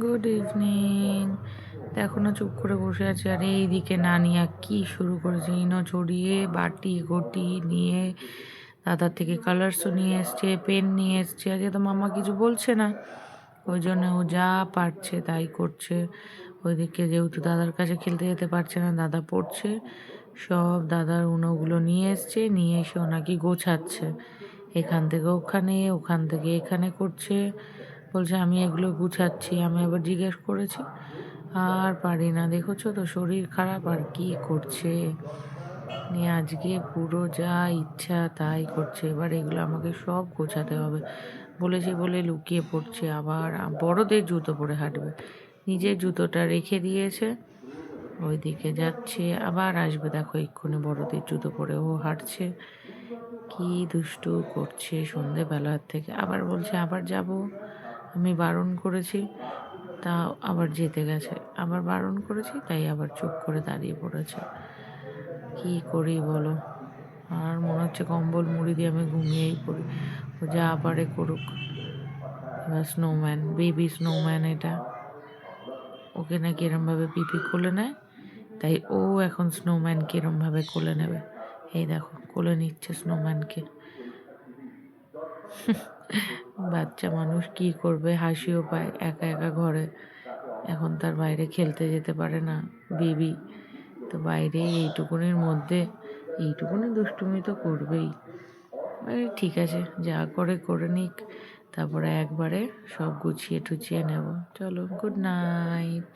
Good evening. দেখো না, চুপ করে বসে আছে। আর এইদিকে নানিয়া কি শুরু করেছে, ইনো ছড়িয়ে বাটি ঘটি নিয়ে দাদার থেকে কালার্সও নিয়ে এসছে, পেন নিয়ে এসছে। আজকে তো মামা কিছু বলছে না, ওই জন্য ও যা পারছে তাই করছে। ওইদিকে যেহেতু দাদার কাছে খেলতে যেতে পারছে না, দাদা পড়ছে, সব দাদার উনোগুলো নিয়ে এসছে, নিয়ে এসে ওনাকে গোছাচ্ছে। এখান থেকে ওখানে, ওখান থেকে এখানে করছে। বলছে আমি এগুলো গুছাচ্ছি। আমি আবার জিজ্ঞেস করেছি, আর পারি না, দেখেছো তো শরীর খারাপ, আর কি করছে। নিয়ে আজকে পুরো যা ইচ্ছা তাই করছে। এবার এগুলো আমাকে সব গোছাতে হবে। বলেছি বলে লুকিয়ে পড়ছে, আবার বড়দের জুতো পরে হাঁটবে। নিজের জুতোটা রেখে দিয়েছে, ওইদিকে যাচ্ছে, আবার আসবে। দেখো এক্ষুনি বড়দের জুতো পরে ও হাঁটছে। কি দুষ্টু করছে সন্ধেবেলার থেকে। আবার বলছে আবার যাব, আমি বারণ করেছি, তা আবার যেতে গেছে। আবার বারণ করেছি, তাই আবার চুপ করে দাঁড়িয়ে পড়েছে। কি করি বলো। আর মনে হচ্ছে কম্বল মুড়ি দিয়ে আমি ঘুমিয়েই পড়ি। ও যা পারে করুক। এবার স্নোম্যান, বেবি স্নোম্যান এটা। ওকে নাকি এরমভাবে পিপি কোলে নেয়, তাই ও এখন স্নোম্যানকে এরমভাবে কোলে নেবে। এই দেখো কোলে নিচ্ছে স্নোম্যানকে। বাচ্চা মানুষ কি করবে, হাসিও পায় একা একা ঘরে। এখন তার বাইরে খেলতে যেতে পারে না, বেবি তো বাইরে এইটুকুনির মধ্যে এইটুকুনি দুষ্টুমি তো করবেই। ঠিক আছে, যা করে করে নিক, তারপরে একবারে সব গুছিয়ে টুছিয়ে নেব। চলো, গুড নাইট।